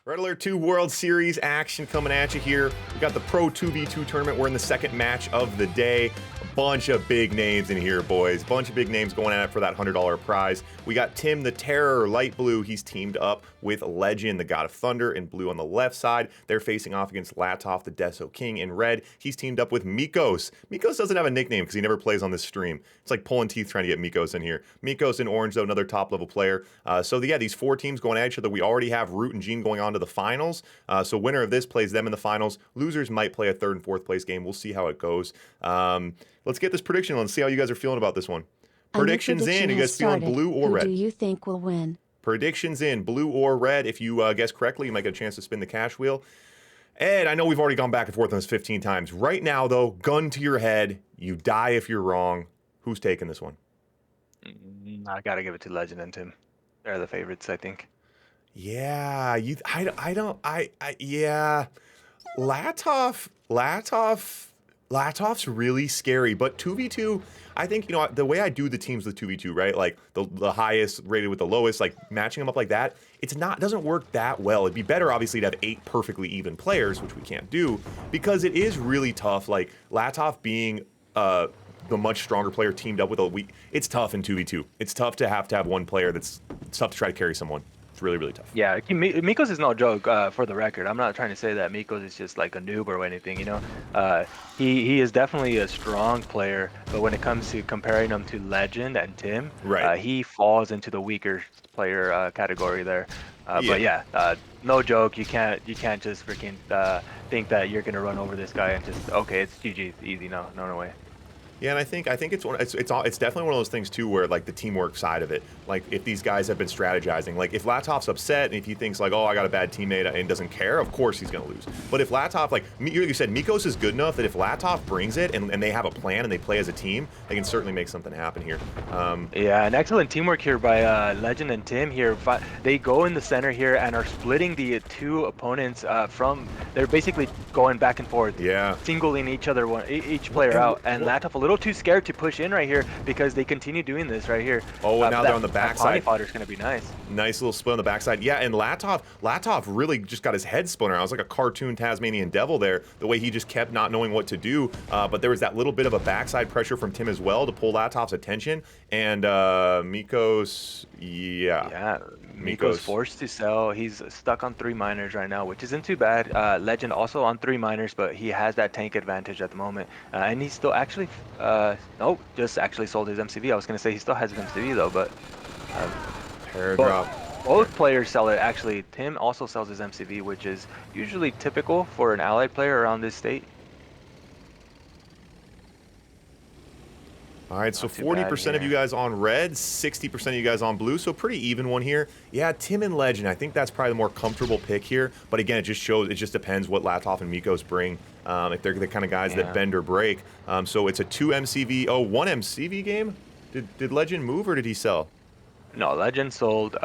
Red Alert 2 World Series action coming at you here. We got the Pro 2v2 tournament. We're in the second match of the day. A bunch of big names in here, boys. Bunch of big names going at it for that $100 prize. We got Tim the Terror, light blue. He's teamed up with Legend, the God of Thunder, in blue on the left side. They're facing off against Latov, the Deso King, in red. He's teamed up with Mikos. Mikos doesn't have a nickname because he never plays on this stream. It's like pulling teeth trying to get Mikos in here. Mikos in orange, though, another top-level player. Yeah, these four teams going at each other. We already have Root and Gene going on to the finals. So winner of this plays them in the finals. Losers might play a third and fourth place game. We'll see how it goes. Let's get this prediction on. See how you guys are feeling about this one. Predictions in. You guys feeling blue or red? Who do you think will win? Predictions in, blue or red. If you guess correctly, you might get a chance to spin the cash wheel. Ed, I know we've already gone back and forth on this 15 times. Right now, though, gun to your head. You die if you're wrong. Who's taking this one? I gotta give it to Legend and Tim. They're the favorites, I think. Yeah, yeah. Latov's really scary, but 2v2, I think, the way I do the teams with 2v2, right? Like the highest rated with the lowest, like matching them up like that, doesn't work that well. It'd be better, obviously, to have 8 perfectly even players, which we can't do, because it is really tough. Like Latov being the much stronger player teamed up with it's tough in 2v2. It's tough to have one player it's tough to try to carry someone. It's really, really tough. Yeah, Mikos is no joke, for the record. I'm not trying to say that Mikos is just like a noob or anything, He is definitely a strong player, but when it comes to comparing him to Legend and Tim, right, he falls into the weaker player category there. But yeah, no joke. You can't just freaking think that you're gonna run over this guy and just, okay, it's GG, it's easy. No way. Yeah, and I think it's definitely one of those things too, where like the teamwork side of it, like if these guys have been strategizing, like if Latov's upset and if he thinks like, oh, I got a bad teammate and doesn't care, of course he's gonna lose. But if Latov, like you said, Mikos is good enough that if Latov brings it and they have a plan and they play as a team, they can certainly make something happen here. Yeah, an excellent teamwork here by Legend and Tim here. They go in the center here and are splitting the two opponents they're basically going back and forth, singling each player out, and Latov a little too scared to push in right here because they continue doing this right here. Oh, and now they're on the backside. Fodder's gonna be nice. Nice little split on the backside. Yeah, and Latov really just got his head spun around. It was like a cartoon Tasmanian devil there, the way he just kept not knowing what to do. But there was that little bit of a backside pressure from Tim as well to pull Latov's attention. And Mikos, Yeah, Mikos forced to sell. He's stuck on 3 miners right now, which isn't too bad. Legend also on 3 miners, but he has that tank advantage at the moment. And he still actually, just actually sold his MCV. I was going to say he still has his MCV though, but both players sell it. Actually, Tim also sells his MCV, which is usually typical for an allied player around this state. All right, so 40% of you guys on red, 60% of you guys on blue, so pretty even one here. Yeah, Tim and Legend, I think that's probably the more comfortable pick here. But again, it just depends what Latov and Mikos bring, if they're the kind of guys that bend or break. So it's a 2 MCV, one MCV game? Did Legend move or did he sell? No, Legend sold.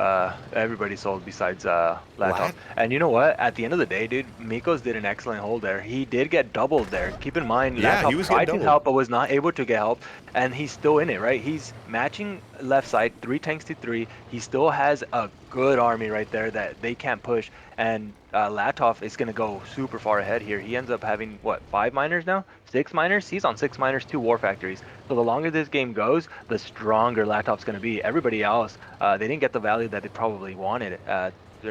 Everybody sold besides Latov. And you know what? At the end of the day, dude, Mikos did an excellent hold there. He did get doubled there. Keep in mind, Latov tried to help but was not able to get help, and he's still in it, right? He's matching left side, 3 tanks to 3. He still has a good army right there that they can't push, and Latov is going to go super far ahead here. He ends up having, what, 5 miners now? 6 miners? He's on 6 miners, 2 war factories. So the longer this game goes, the stronger Latov's going to be. Everybody else, they didn't get the value that they probably wanted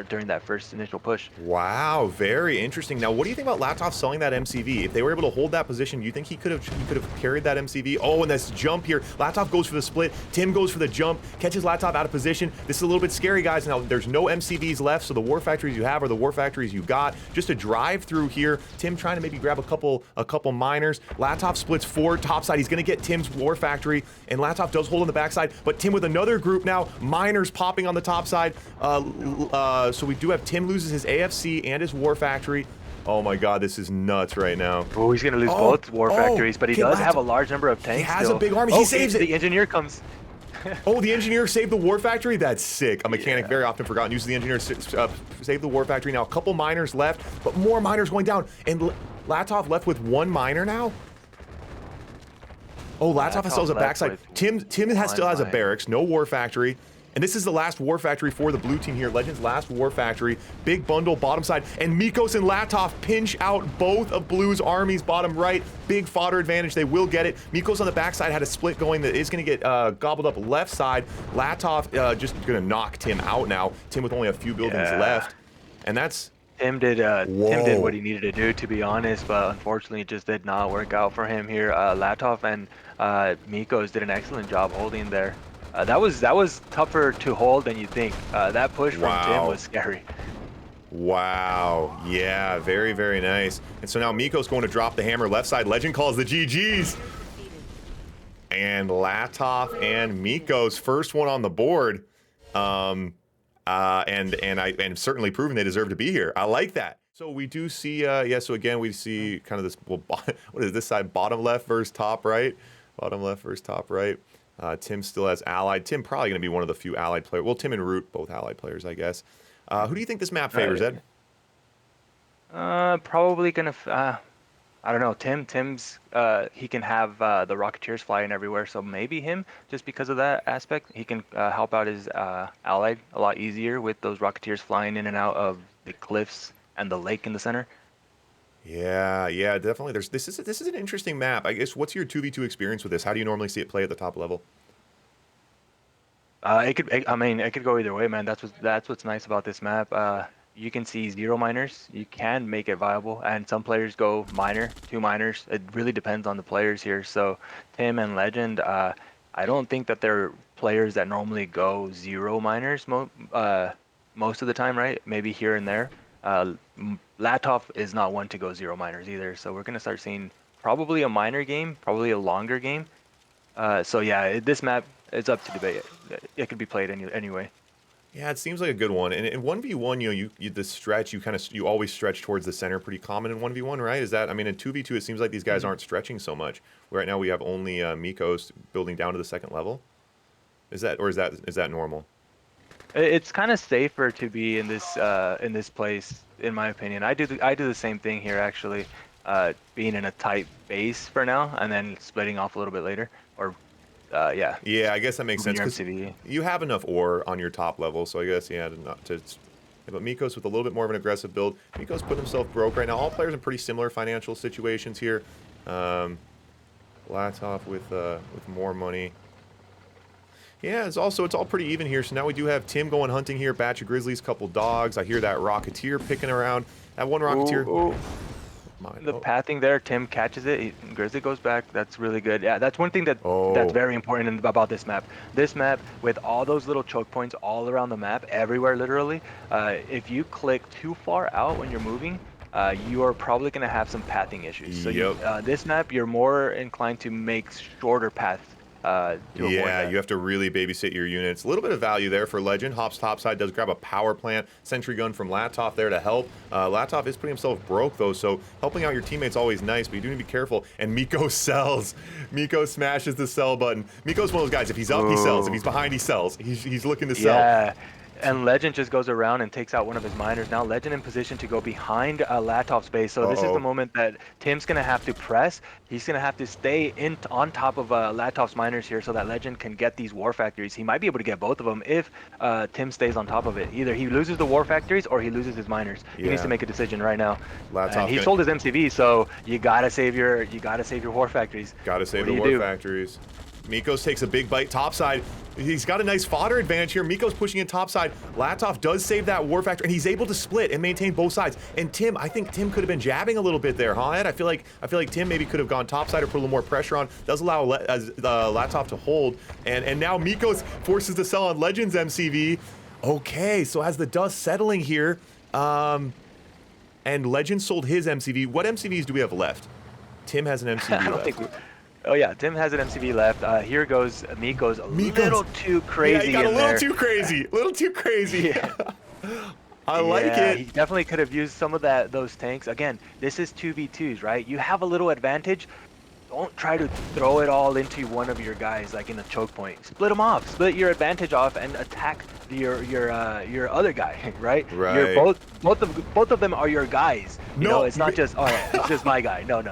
during that first initial push. Wow, very interesting. Now, what do you think about Latov selling that MCV? If they were able to hold that position, do you think he could have carried that MCV? Oh, and this jump here. Latov goes for the split. Tim goes for the jump, catches Latov out of position. This is a little bit scary, guys. Now, there's no MCVs left, so the war factories you have are the war factories you got. Just a drive through here. Tim trying to maybe grab a couple miners. Latov splits 4 topside. He's going to get Tim's war factory, and Latov does hold on the backside, but Tim with another group now. Miners popping on the top side. So we do have Tim loses his AFC and his war factory. Oh my god, this is nuts right now. Oh, he's going to lose both war factories, but he does have a large number of tanks. He has a big army. He saves it. The engineer comes. Oh, the engineer saved the war factory? That's sick. A mechanic very often forgotten. Uses the engineer to save the war factory. Now a couple miners left, but more miners going down. And Latov left with 1 miner now? Oh, Latov still has a backside. Tim still has a barracks, no war factory. And this is the last War Factory for the blue team here. Legends last War Factory. Big bundle bottom side. And Mikos and Latov pinch out both of blue's armies bottom right. Big fodder advantage. They will get it. Mikos on the backside had a split going that is going to get gobbled up left side. Latov just going to knock Tim out now. Tim with only a few buildings left. And that's... Tim did what he needed to do, to be honest, but unfortunately it just did not work out for him here. Latov and Mikos did an excellent job holding there. That was tougher to hold than you think. That push from Tim was scary. Wow. Yeah, very, very nice. And so now Mikos going to drop the hammer left side. Legend calls the GGs. And Latov and Mikos, first one on the board. And certainly proven they deserve to be here. I like that. So we do see, so again, we see kind of this, well, what is this side? Bottom left versus top right. Bottom left versus top right. Tim still has allied. Tim probably going to be one of the few allied players. Well, Tim and Root, both allied players, I guess. Who do you think this map favors, Ed? Probably going to, I don't know. Tim's, he can have the Rocketeers flying everywhere, so maybe him, just because of that aspect. He can help out his allied a lot easier with those Rocketeers flying in and out of the cliffs and the lake in the center. Yeah, definitely. This is an interesting map. I guess, what's your 2v2 experience with this? How do you normally see it play at the top level? It could go either way, man. That's what's nice about this map. You can see 0 miners. You can make it viable, and some players go miner, 2 miners. It really depends on the players here. So Tim and Legend, I don't think that they're players that normally go 0 miners most of the time, right? Maybe here and there. Latov is not one to go 0 miners either, so we're gonna start seeing probably a miner game, probably a longer game. So yeah, this map is up to debate. It could be played anyway. Yeah, it seems like a good one. And in 1v1, you the stretch, you always stretch towards the center, pretty common in 1v1, right? Is that, I mean, in 2v2, it seems like these guys aren't stretching so much. Right now we have only Mikos building down to the second level. Is that normal? It's kind of safer to be in this place, in my opinion. I do the same thing here, actually, being in a tight base for now, and then splitting off a little bit later. Or, yeah. Yeah, I guess that makes sense. 'Cause you have enough ore on your top level, so I guess but Mikos with a little bit more of an aggressive build. Mikos put himself broke right now. All players in pretty similar financial situations here. Latov with more money. Yeah, it's all pretty even here. So now we do have Tim going hunting here. Batch of Grizzlies, couple dogs. I hear that Rocketeer picking around. That one Rocketeer. Ooh. The pathing there, Tim catches it. Grizzly goes back. That's really good. Yeah, that's one thing that's very important about this map. This map, with all those little choke points all around the map, everywhere literally, if you click too far out when you're moving, you are probably going to have some pathing issues. So this map, you're more inclined to make shorter paths. Yeah, you have to really babysit your units. A little bit of value there for Legend. Hops topside, does grab a power plant. Sentry gun from Latov there to help. Latov is putting himself broke though, so helping out your teammates always nice, but you do need to be careful. And Miko sells. Miko smashes the sell button. Miko's one of those guys, if he's up, he sells. If he's behind, he sells. He's looking to sell. Yeah. And Legend just goes around and takes out one of his miners. Now Legend in position to go behind Latov's base. So this is the moment that Tim's going to have to press. He's going to have to stay on top of Latov's miners here so that Legend can get these war factories. He might be able to get both of them if Tim stays on top of it. Either he loses the war factories or he loses his miners. He needs to make a decision right now. He sold his MCV, so you gotta save your war factories. Gotta save the war factories. Mikos takes a big bite topside. He's got a nice fodder advantage here. Mikos pushing in topside. Latov does save that war factor, and he's able to split and maintain both sides. And Tim, I think Tim could have been jabbing a little bit there, huh, Ed? I feel like Tim maybe could have gone topside or put a little more pressure on. Does allow Latov to hold, and now Mikos forces to sell on Legends MCV. Okay, so as the dust settling here, and Legend sold his MCV. What MCVs do we have left? Tim has an MCV left. Oh yeah, Tim has an MCV left. Here goes Miko's a little too crazy. Yeah, he got a little too crazy. A little too crazy. Yeah. I like it. He definitely could have used some of those tanks. Again, this is 2v2s, right? You have a little advantage. Don't try to throw it all into one of your guys like in a choke point. Split them off. Split your advantage off and attack your other guy, right? Right. You're both of them are your guys. You know, it's not just it's just my guy. No.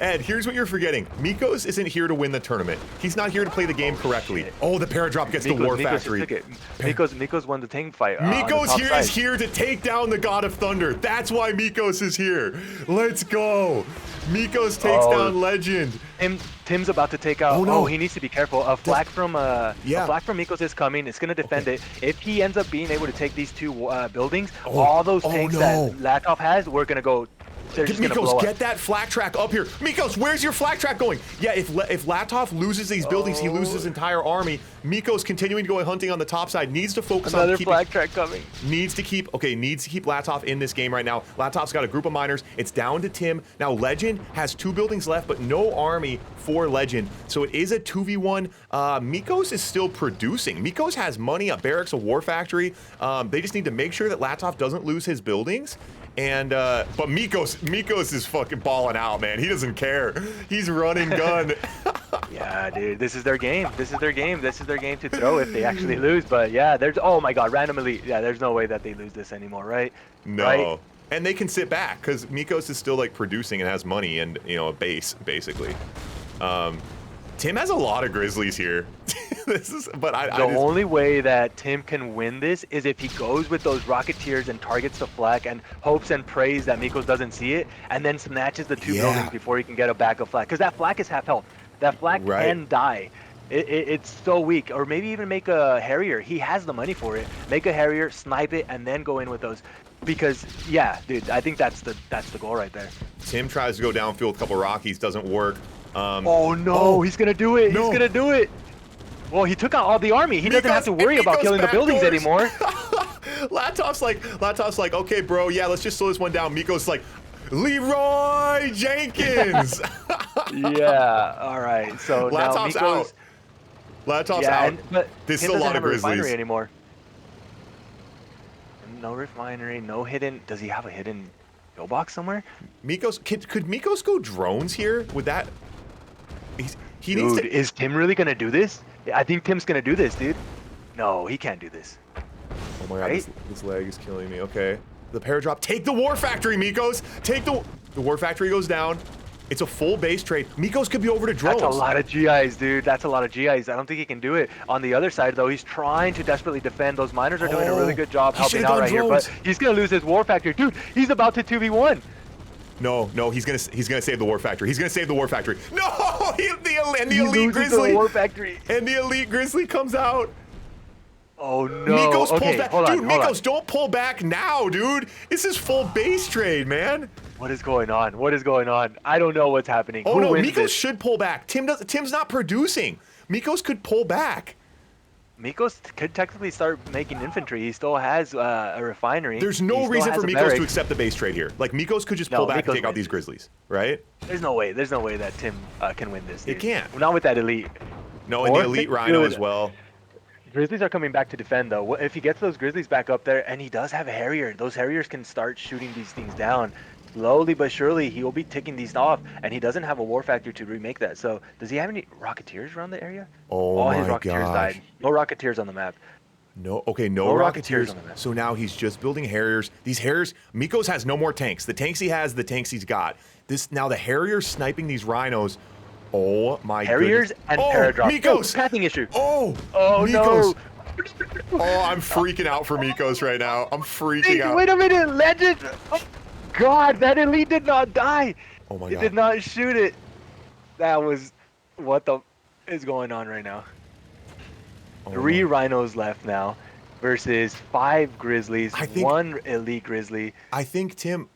Ed, here's what you're forgetting. Mikos isn't here to win the tournament. He's not here to play the game correctly. Oh, the Paradrop gets the War Factory. Mikos won the tank fight. Mikos is here to take down the God of Thunder. That's why Mikos is here. Let's go. Mikos takes down Legend. Tim's about to take out. Oh, he needs to be careful. A flag from Mikos is coming. It's gonna defend it. If he ends up being able to take these two buildings, all those tanks that Latov has, we're gonna go. Mikos, get that flak track up here. Mikos, where's your flak track going? Yeah, if Latov loses these buildings, he loses his entire army. Mikos continuing to go hunting on the top side, needs to focus on keeping... flak track coming. Needs to keep Latov in this game right now. Latov's got a group of miners. It's down to Tim. Now Legend has 2 buildings left, but no army for Legend. So it is a 2v1. Mikos is still producing. Mikos has money, a barracks, a war factory. They just need to make sure that Latov doesn't lose his buildings. And but Mikos is fucking balling out, man. He doesn't care. He's running gun. Yeah, dude, this is their game. This is their game. This is their game to throw if they actually lose. But yeah, there's oh my god, random elite. Yeah, there's no way that they lose this anymore, right? No. Right? And they can sit back because Mikos is still like producing and has money and a base basically. Tim has a lot of Grizzlies here. The only way that Tim can win this is if he goes with those Rocketeers and targets the flag and hopes and prays that Mikos doesn't see it, and then snatches the 2 buildings before he can get a backup flag. Because that flag is half health. That flag can die. It's so weak. Or maybe even make a Harrier. He has the money for it. Make a Harrier, snipe it, and then go in with those. Because yeah, dude, I think that's the goal right there. Tim tries to go downfield with a couple Rockies, doesn't work. Oh no, he's gonna do it. He's gonna do it. Well, he took out all the army. He doesn't have to worry about killing the buildings anymore. Latov's like, okay, bro, yeah, let's just slow this one down. Mikos like, Leroy Jenkins. Yeah, all right. So Latov's now Mikos out. Latov's out. But there's still a lot of Grizzlies anymore. No refinery, no hidden. Does he have a hidden pillbox somewhere? Mikos, could Mikos go drones here? Would that? He needs to. Is Tim really gonna do this? I think Tim's gonna do this, dude. No, he can't do this. Oh my god, this lag is killing me. Okay, the Paradrop. Take the War Factory, Mikos. Take the War Factory goes down. It's a full base trade. Mikos could be over to drones. That's a lot of GIs, dude. That's a lot of GIs. I don't think he can do it. On the other side, though, he's trying to desperately defend. Those miners are doing a really good job helping out right here, but he's gonna lose his War Factory, dude. He's about to 2v1. No, he's gonna save the War Factory. He's gonna save the War Factory. No, the elite Grizzly. The War Factory. And the elite Grizzly comes out. Oh no. Mikos pulls back. Dude, Mikos, don't pull back now, dude. This is full base trade, man. What is going on? What is going on? I don't know what's happening. Oh no, Mikos should pull back. Tim's not producing. Mikos could pull back. Mikos could technically start making infantry. He still has a refinery. There's no reason for Mikos to accept the base trade here. Like, Mikos could just pull back and take out these Grizzlies, right? There's no way that Tim can win this. It can't. Not with that elite. No, and the elite Rhino as well. Grizzlies are coming back to defend, though. If he gets those Grizzlies back up there, and he does have a Harrier, those Harriers can start shooting these things down. Slowly but surely, he will be ticking these off, and he doesn't have a War Factory to remake that. So, does he have any Rocketeers around the area? Oh all his Rocketeers died. No Rocketeers on the map. No, okay, no Rocketeers on the map. So now he's just building Harriers. These Harriers, Mikos has no more tanks. The tanks he has, the tanks he's got. Now the Harriers sniping these Rhinos. Oh my Harriers goodness. And Paradrop. Mikos! Pathing issue. Oh Mikos. No. Oh, I'm freaking out for Mikos right now. I'm freaking out. Wait a minute, Legend! Oh, God, that elite did not die. Oh my God. It did not shoot it. That was what the is going on right now. 3 Rhinos left now versus 5 Grizzlies, 1 elite Grizzly. I think Tim,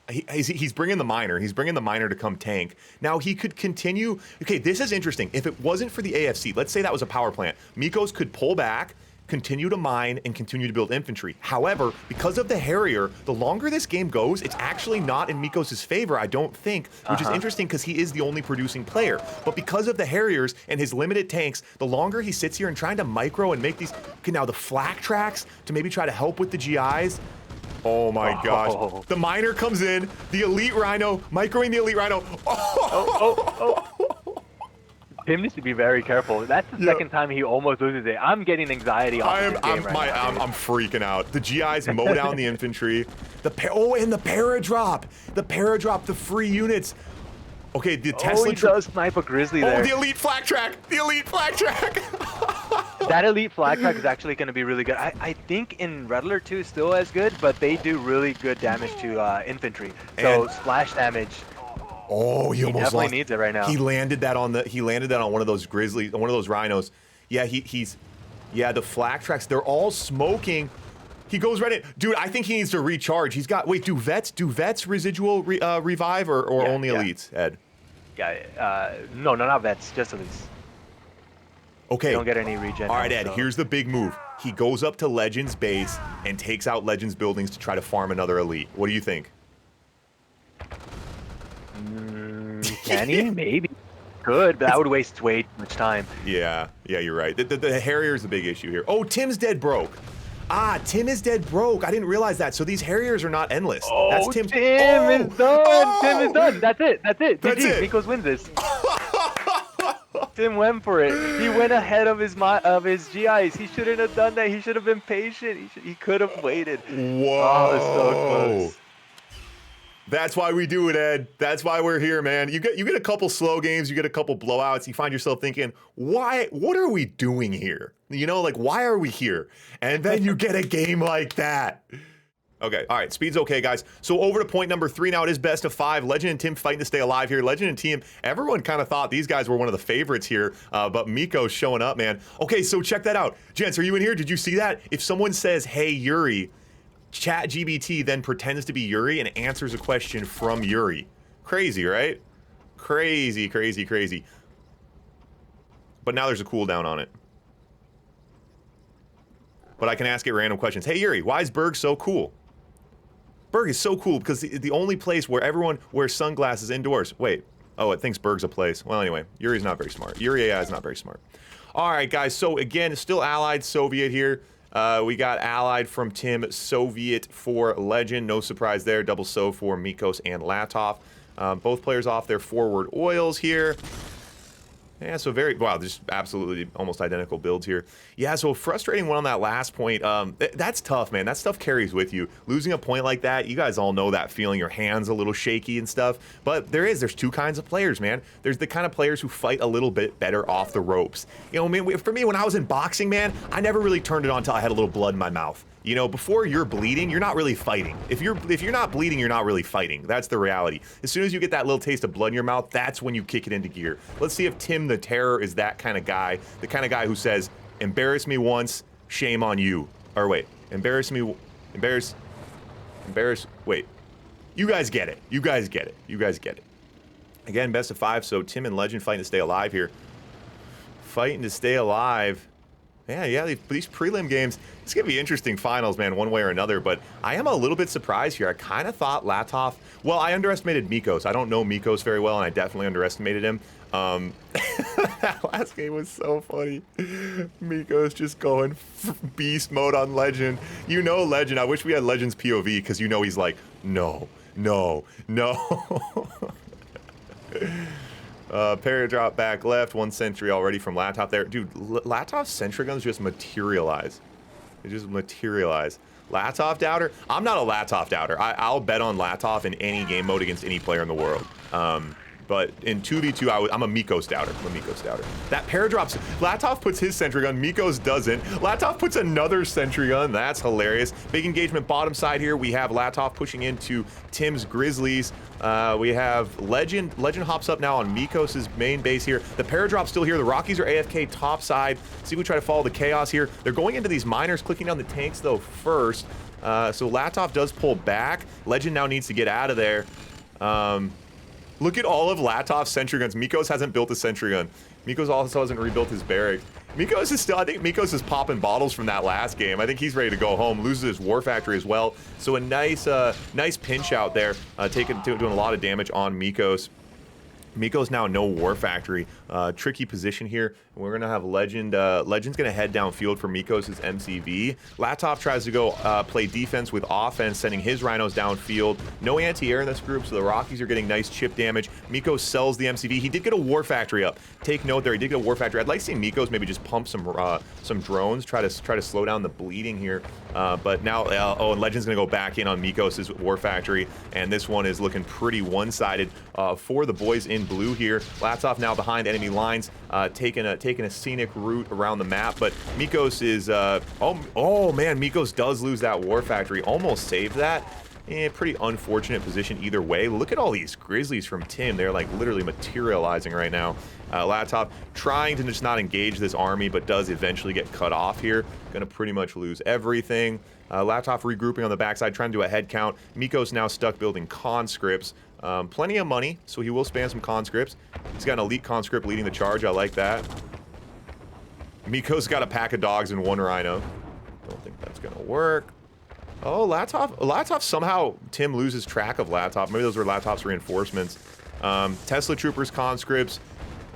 he's bringing the miner. He's bringing the miner to come tank. Now he could continue. Okay, this is interesting. If it wasn't for the AFC, let's say that was a power plant, Mikos could pull back, continue to mine, and continue to build infantry. However, because of the Harrier, the longer this game goes, it's actually not in Mikos' favor, I don't think, which is interesting because he is the only producing player. But because of the Harriers and his limited tanks, the longer he sits here and trying to micro and make these, okay, now the flak tracks to maybe try to help with the GIs. Oh my gosh. The miner comes in, the elite Rhino, microing the elite Rhino. Tim needs to be very careful. That's the second time he almost loses it. I'm getting anxiety off this game right now. I'm freaking out. The GIs mow down the infantry. And the Paradrop. The Paradrop, the free units. Okay, the Tesla. He does snipe a Grizzly there. Oh, the elite flak track. The elite flak track. That elite flag track is actually going to be really good. I think in Red Alert 2 is still as good, but they do really good damage to infantry. So splash damage. Oh, he almost definitely needs it right now. He landed that on one of those Grizzlies, one of those Rhinos. Yeah, yeah, the flak tracks, they're all smoking. He goes right in. Dude, I think he needs to recharge. He's got, wait, do vets residual revive or only elites, Ed? Yeah, no, not vets, just elites. Okay. They don't get any regen. All right, Ed, here's the big move. He goes up to Legends base and takes out Legends buildings to try to farm another elite. What do you think? Can he? Maybe. Good, but that would waste way too much time. Yeah, you're right. The Harrier's the big issue here. Oh, Tim's dead broke. Ah, Tim is dead broke. I didn't realize that. So these Harriers are not endless. Oh, that's Tim. Tim is done. Oh! Tim is done. That's it. That's it. Mikos wins this. Tim went for it. He went ahead of his GIs. He shouldn't have done that. He should have been patient. He could have waited. Whoa. Oh, it's so close. That's why we do it, Ed. That's why we're here, man. You get a couple slow games, you get a couple blowouts, you find yourself thinking, what are we doing here? You know, like, why are we here? And then you get a game like that. Okay, all right, speed's okay, guys. So over to point number 3 now. It is best of 5. Legend and Tim fighting to stay alive here. Legend and Team, everyone kind of thought these guys were one of the favorites here, but Miko's showing up, man. Okay, so check that out. Gents, are you in here? Did you see that? If someone says, hey, Yuri, ChatGPT then pretends to be Yuri and answers a question from Yuri. Crazy, right? Crazy, crazy, crazy. But now there's a cooldown on it. But I can ask it random questions. Hey, Yuri, why is Berg so cool? Berg is so cool because the only place where everyone wears sunglasses indoors. Wait. Oh, it thinks Berg's a place. Well, anyway, Yuri's not very smart. Yuri AI is not very smart. All right, guys. So, again, still Allied Soviet here. We got Allied from Tim, Soviet for Legend. No surprise there. Double so for Mikos and Latov. Both players off their forward oils here. Yeah, so wow, just absolutely almost identical builds here. Yeah, so frustrating one on that last point. That's tough, man. That stuff carries with you. Losing a point like that, you guys all know that feeling. Your hands a little shaky and stuff. But there's two kinds of players, man. There's the kind of players who fight a little bit better off the ropes. You know, man, for me, when I was in boxing, man, I never really turned it on until I had a little blood in my mouth. You know, before you're bleeding, you're not really fighting. If you're not bleeding, you're not really fighting. That's the reality. As soon as you get that little taste of blood in your mouth, that's when you kick it into gear. Let's see if Tim the Terror is that kind of guy, the kind of guy who says, embarrass me once, shame on you. Or wait, wait. You guys get it. You guys get it. You guys get it. Again, best of 5, so Tim and Legend fighting to stay alive here. Fighting to stay alive. Yeah, these prelim games, it's going to be interesting finals, man, one way or another, but I am a little bit surprised here. I kind of thought Latov, well, I underestimated Mikos. I don't know Mikos very well, and I definitely underestimated him. That last game was so funny. Mikos just going beast mode on Legend. You know Legend, I wish we had Legend's POV, because you know he's like, no. Parry drop back left, 1 sentry already from Latov there. Dude, Latov's sentry guns just materialize. They just materialize. Latov doubter? I'm not a Latov doubter. I'll bet on Latov in any game mode against any player in the world. But in 2v2, I'm a Mikos doubter. That pair drops. Latov puts his sentry gun. Mikos doesn't. Latov puts another sentry gun. That's hilarious. Big engagement bottom side here. We have Latov pushing into Tim's Grizzlies. We have Legend. Legend hops up now on Mikos' main base here. The paradrop's still here. The Rockies are AFK top side. See, we try to follow the chaos here. They're going into these miners, clicking down the tanks, though, first. So Latov does pull back. Legend now needs to get out of there. Look at all of Latov's sentry guns. Mikos hasn't built a sentry gun. Mikos also hasn't rebuilt his barracks. Mikos is still, I think Mikos is popping bottles from that last game. I think he's ready to go home. Loses his War Factory as well. So a nice pinch out there, doing a lot of damage on Mikos. Miko's now no War Factory. Tricky position here. We're going to have Legend. Legend's going to head downfield for Mikos' MCV. Latov tries to go play defense with offense, sending his Rhinos downfield. No anti-air in this group, so the Rockies are getting nice chip damage. Mikos sells the MCV. He did get a War Factory up. Take note there, he did get a War Factory. I'd like to see Mikos maybe just pump some drones, try to slow down the bleeding here. But now, and Legend's going to go back in on Mikos' War Factory, and this one is looking pretty one-sided for the boys in in blue here. Latov now behind enemy lines, taking a scenic route around the map, but Mikos is, oh man, Mikos does lose that War Factory, almost saved that. Pretty unfortunate position either way. Look at all these Grizzlies from Tim. They're like literally materializing right now. Latov trying to just not engage this army, but does eventually get cut off here. Gonna pretty much lose everything. Latov regrouping on the backside, trying to do a head count. Mikos now stuck building conscripts. Plenty of money, so he will spam some conscripts. He's got an elite conscript leading the charge. I like that. Mikos got a pack of dogs and 1 rhino. Don't think that's gonna work. Oh, Latov somehow, Tim loses track of Latov. Maybe those were Latov's reinforcements. Tesla Troopers, conscripts,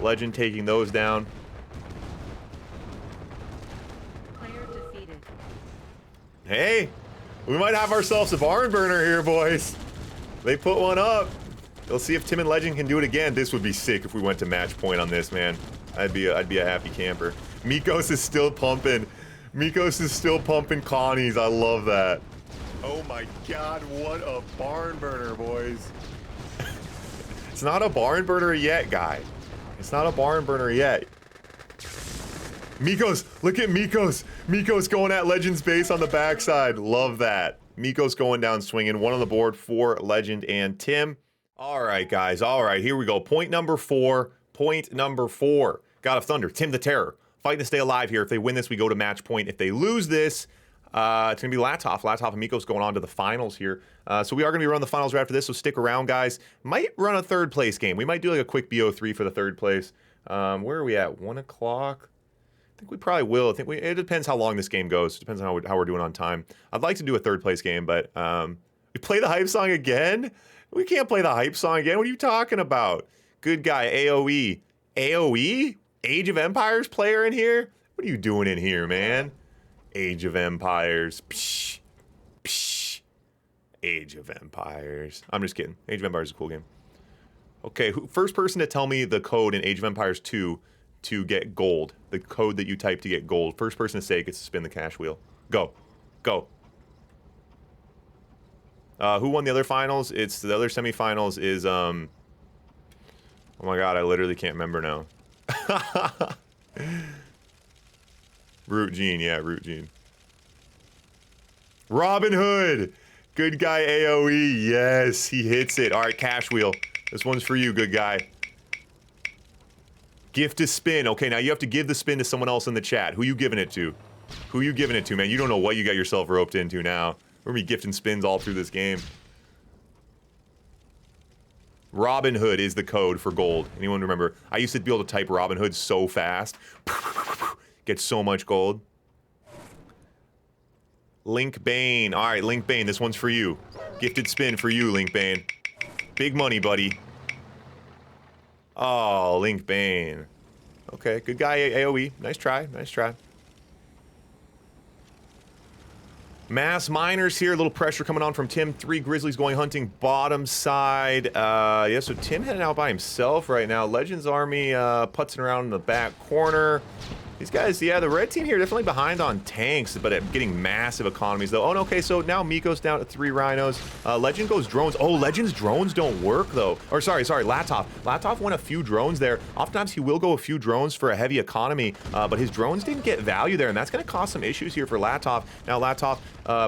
Legend taking those down. Player defeated. Hey, we might have ourselves a barn burner here, boys. They put one up. They'll see if Tim and Legend can do it again. This would be sick if we went to match point on this, man. I'd be a happy camper. Mikos is still pumping. Mikos is still pumping Connies. I love that. Oh my god, what a barn burner, boys. It's not a barn burner yet, guy. It's not a barn burner yet. Mikos, look at Mikos. Mikos going at Legend's base on the backside. Love that. Mikos going down swinging. 1 on the board for Legend and Tim. All right, guys. All right, here we go. Point number 4. Point number 4. God of Thunder, Tim the Terror. Fighting to stay alive here. If they win this, we go to match point. If they lose this, it's going to be Latov. Latov and Mikos going on to the finals here. So we are going to be running the finals right after this, so stick around, guys. Might run a 3rd place game. We might do like a quick BO3 for the 3rd place. Where are we at? 1 o'clock? I think we probably will. It depends how long this game goes. It depends on how we're doing on time. I'd like to do a 3rd place game, but we play the hype song again? We can't play the hype song again. What are you talking about? Good guy, AoE. AoE? Age of Empires player in here? What are you doing in here, man? Age of Empires. Psh. Psh. Age of Empires. I'm just kidding. Age of Empires is a cool game. Okay, first person to tell me the code in Age of Empires 2 to get gold. The code that you type to get gold. First person to say it gets to spin the cash wheel. Go. Go. Who won the other finals? It's the other semifinals is, oh my god, I literally can't remember now. Root Gene, yeah, Root Gene. Robin Hood! Good guy AoE, yes, he hits it. Alright, cash wheel. This one's for you, good guy. Gift to spin. Okay, now you have to give the spin to someone else in the chat. Who you giving it to? Who you giving it to, man? You don't know what you got yourself roped into now. We're gonna be gifting spins all through this game. Robin Hood is the code for gold. Anyone remember? I used to be able to type Robin Hood so fast. Get so much gold. Link Bane. All right, Link Bane, this one's for you. Gifted spin for you, Link Bane. Big money, buddy. Oh, Link Bane. Okay, good guy, AoE. Nice try, nice try. Mass miners here, a little pressure coming on from Tim. 3 Grizzlies going hunting bottom side. Yeah, so Tim heading out by himself right now. Legends Army putzing around in the back corner. These guys, yeah, the red team here definitely behind on tanks, but getting massive economies though. Oh, no, okay, so now Miko's down to 3 rhinos. Legend goes drones. Oh, Legend's drones don't work though. Or sorry, Latov. Latov went a few drones there. Oftentimes he will go a few drones for a heavy economy, but his drones didn't get value there, and that's gonna cause some issues here for Latov. Now Latov,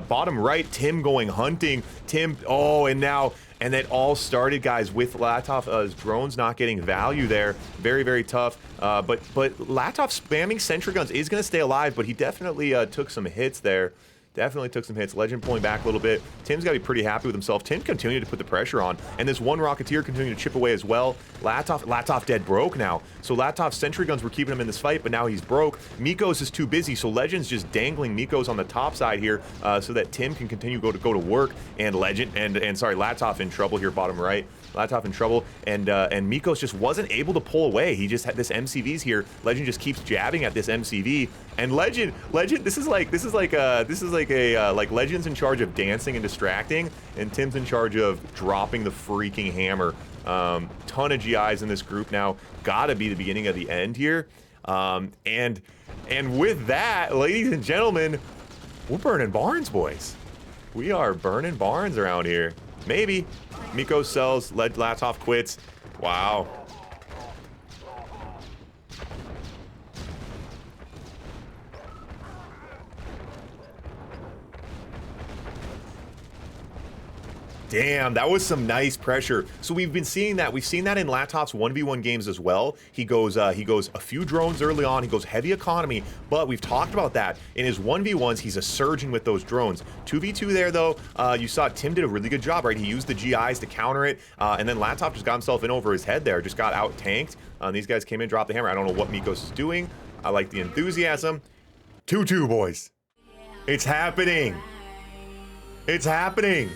bottom right, Tim going hunting. Tim, oh, and that all started, guys, with Latov's drones not getting value there. Very, very tough. But Latov spamming sentry guns is going to stay alive, but he definitely took some hits there. Definitely took some hits. Legend pulling back a little bit. Tim's got to be pretty happy with himself. Tim continued to put the pressure on, and this one Rocketeer continued to chip away as well. Latov dead broke now. So Latov's sentry guns were keeping him in this fight, but now he's broke. Mikos is too busy, so Legend's just dangling Mikos on the top side here so that Tim can continue to go to work. And Latov in trouble here, bottom right. Latov in trouble, and Mikos just wasn't able to pull away. He just had this MCV's here. Legend just keeps jabbing at this MCV, and Legend. This is like Legend's in charge of dancing and distracting, and Tim's in charge of dropping the freaking hammer. Ton of GIs in this group now. Gotta be the beginning of the end here. And with that, ladies and gentlemen, we're burning barns, boys. We are burning barns around here. Maybe. Mikos sells, Latov quits. Wow. Damn, that was some nice pressure. So we've been seeing that. We've seen that in Latov's 1v1 games as well. He goes a few drones early on. He goes heavy economy, but we've talked about that. In his 1v1s, he's a surgeon with those drones. 2v2 there, though, you saw Tim did a really good job, right? He used the GIs to counter it, and then Latov just got himself in over his head there, just got out-tanked. These guys came in, dropped the hammer. I don't know what Mikos is doing. I like the enthusiasm. 2-2, boys. It's happening. It's happening.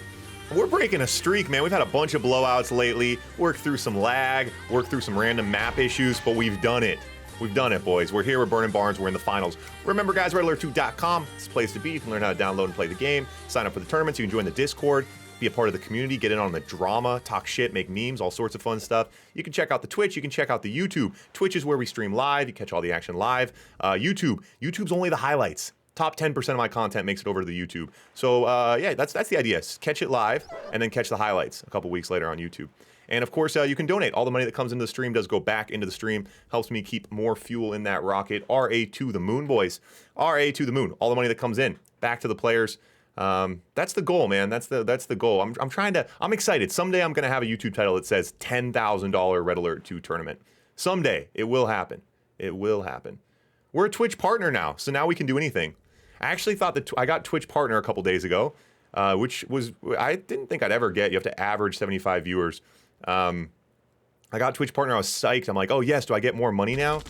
We're breaking a streak, man. We've had a bunch of blowouts lately, worked through some lag, worked through some random map issues, but we've done it. We've done it, boys. We're here, we're burning barns, we're in the finals. Remember, guys, redalert2.com. It's a place to be. You can learn how to download and play the game, sign up for the tournaments, you can join the Discord, be a part of the community, get in on the drama, talk shit, make memes, all sorts of fun stuff. You can check out the Twitch, you can check out the YouTube. Twitch is where we stream live, you catch all the action live. YouTube's only the highlights. Top 10% of my content makes it over to the YouTube. So yeah, that's the idea. Catch it live and then catch the highlights a couple weeks later on YouTube. And of course, you can donate. All the money that comes into the stream does go back into the stream. Helps me keep more fuel in that rocket. RA to the moon, boys. RA to the moon. All the money that comes in back to the players. That's the goal, man. That's the goal. I'm excited. Someday I'm gonna have a YouTube title that says $10,000 Red Alert 2 tournament. Someday it will happen. It will happen. We're a Twitch partner now, so now we can do anything. I actually thought that I got Twitch partner a couple days ago, which was, I didn't think I'd ever get. You have to average 75 viewers. I got Twitch partner. I was psyched. I'm like, oh yes, do I get more money now?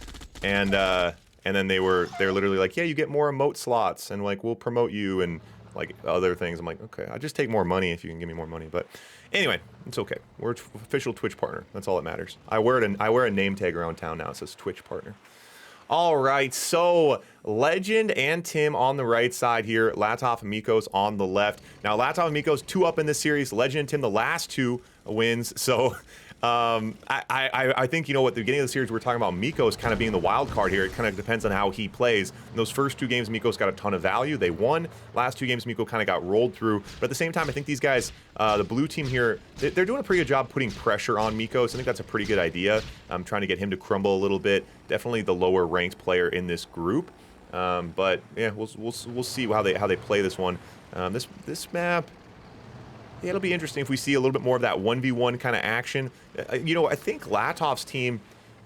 And then they're literally like, yeah, you get more emote slots, and like we'll promote you and like other things. I'm like, okay, I'll just take more money if you can give me more money. But anyway, it's okay. We're official Twitch partner. That's all that matters. I wear a name tag around town now. It says Twitch partner. All right, so Legend and Tim on the right side here, Latov and Mikos on the left. Now, Latov and Mikos 2 up in this series, Legend and Tim the last 2 wins. So I think, you know, at the beginning of the series, we were talking about Mikos kind of being the wild card here. It kind of depends on how he plays. In those first 2 games, Mikos got a ton of value. They won. Last 2 games, Mikos kind of got rolled through. But at the same time, I think these guys, the blue team here, they're doing a pretty good job putting pressure on Mikos. I think that's a pretty good idea. I'm trying to get him to crumble a little bit. Definitely the lower ranked player in this group. But yeah, we'll see how they play this one. This map, yeah, it'll be interesting if we see a little bit more of that 1v1 kind of action. You know, I think Latov's team,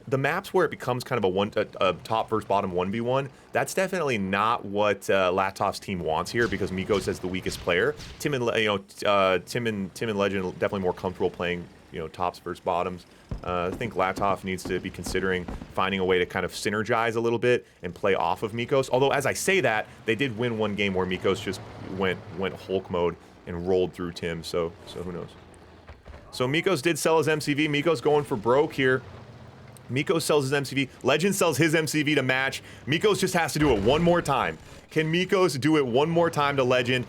the maps where it becomes kind of a top versus bottom 1v1, that's definitely not what Latov's team wants here, because Mikos is the weakest player. Tim and Legend are definitely more comfortable playing, you know, tops versus bottoms. I think Latov needs to be considering finding a way to kind of synergize a little bit and play off of Mikos. Although, as I say that, they did win one game where Mikos just went Hulk mode and rolled through Tim, so who knows. So Mikos did sell his MCV. Mikos going for broke here. Mikos sells his MCV. Legend sells his MCV to match. Mikos just has to do it one more time. Can Mikos do it one more time to Legend?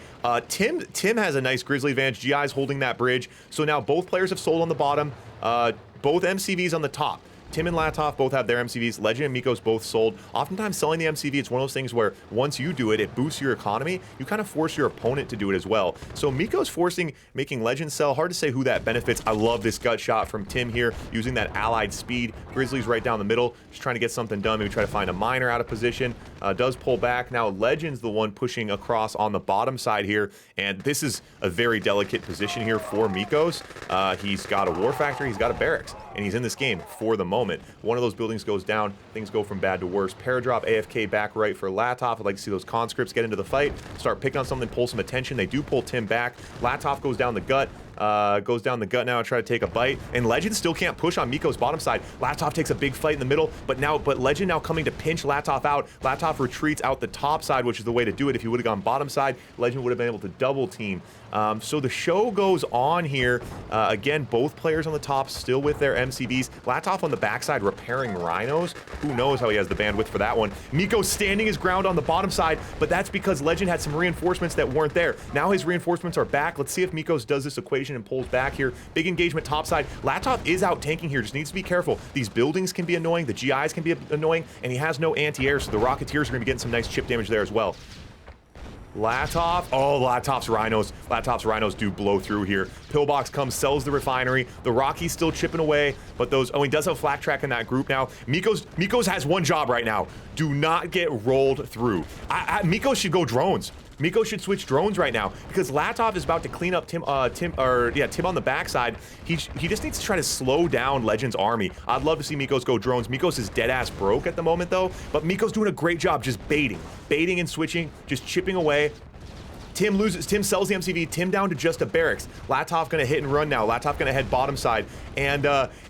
Tim has a nice Grizzly advantage. GI's holding that bridge. So now both players have sold on the bottom. Both MCVs on the top. Tim and Latov both have their MCVs. Legend and Mikos both sold. Oftentimes selling the MCV, it's one of those things where once you do it, it boosts your economy. You kind of force your opponent to do it as well. So Mikos making Legend sell. Hard to say who that benefits. I love this gut shot from Tim here, using that allied speed. Grizzly's right down the middle, just trying to get something done. Maybe try to find a miner out of position. Does pull back. Now Legend's the one pushing across on the bottom side here, and this is a very delicate position here for Mikos. He's got a war factory, he's got a barracks, and he's in this game for the moment. One of those buildings goes down, things go from bad to worse. Paradrop AFK back right for Latov. I'd like to see those conscripts get into the fight, start picking on something, pull some attention. They do pull Tim back. Latov goes down the gut. Now, try to take a bite, and Legend still can't push on Mikos' bottom side. Latov takes a big fight in the middle, but Legend now coming to pinch Latov out. Latov retreats out the top side, which is the way to do it. If he would have gone bottom side, Legend would have been able to double team. So the show goes on here. Again, both players on the top still with their MCVs. Latov on the backside repairing rhinos. Who knows how he has the bandwidth for that one. Mikos standing his ground on the bottom side, but that's because Legend had some reinforcements that weren't there. Now his reinforcements are back. Let's see if Mikos does this equation and pulls back here. Big engagement top side. Latov is out tanking here, just needs to be careful. These buildings can be annoying, the GIs can be annoying, and he has no anti-air, so the Rocketeers are going to be getting some nice chip damage there as well. Latov. Oh, Latov's Rhinos do blow through here. Pillbox comes, sells the refinery. The Rocky's still chipping away, but those, oh, he does have flak track in that group now. Mikos has one job right now. Do not get rolled through. Mikos should go drones. Miko should switch drones right now because Latov is about to clean up Tim on the backside. He just needs to try to slow down Legend's army. I'd love to see Mikos go drones. Mikos is dead ass broke at the moment though, but Miko's doing a great job just baiting and switching, just chipping away. Tim sells the MCV, Tim down to just a barracks. Latov gonna hit and run now. Latov gonna head bottom side, and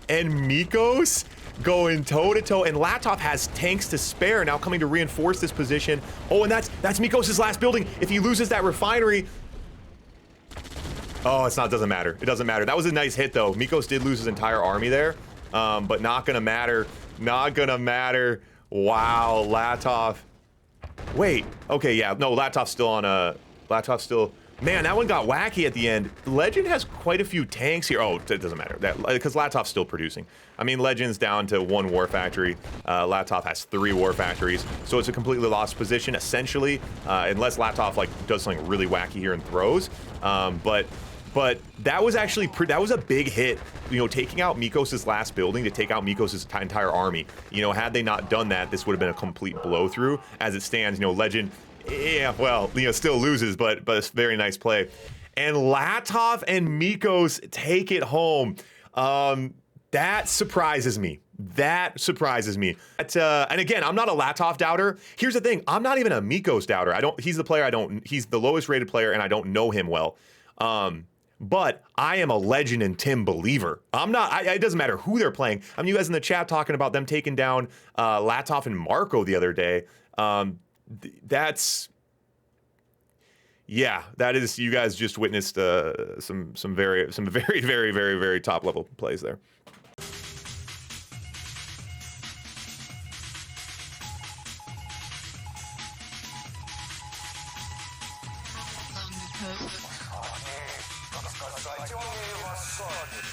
Mikos going toe-to-toe, and Latov has tanks to spare now coming to reinforce this position. Oh, and that's Mikos' last building. If he loses that refinery, oh, doesn't matter. It doesn't matter. That was a nice hit though. Mikos did lose his entire army there, but not gonna matter. Not gonna matter. Wow, Latov. Wait, okay, yeah, no, Latov's still on Latov's still, man, that one got wacky at the end. Legend has quite a few tanks here. Oh, it doesn't matter, because Latov's still producing. I mean, Legend's down to 1 war factory. Latov has 3 war factories, so it's a completely lost position, essentially, unless Latov like does something really wacky here and throws. But that was actually that was a big hit, you know, taking out Mikos' last building to take out Mikos' entire army. You know, had they not done that, this would have been a complete blow through. As it stands, you know, Legend, yeah, well, you know, still loses, but it's a very nice play. And Latov and Mikos take it home. That surprises me. That surprises me. And again, I'm not a Latov doubter. Here's the thing, I'm not even a Mikos doubter. He's the player he's the lowest rated player and I don't know him well. But I am a Legend and Tim believer. I'm not, it doesn't matter who they're playing. I mean, you guys in the chat talking about them taking down Latov and Marco the other day. Yeah, that is, you guys just witnessed some very, very top level plays there. Районе восходит.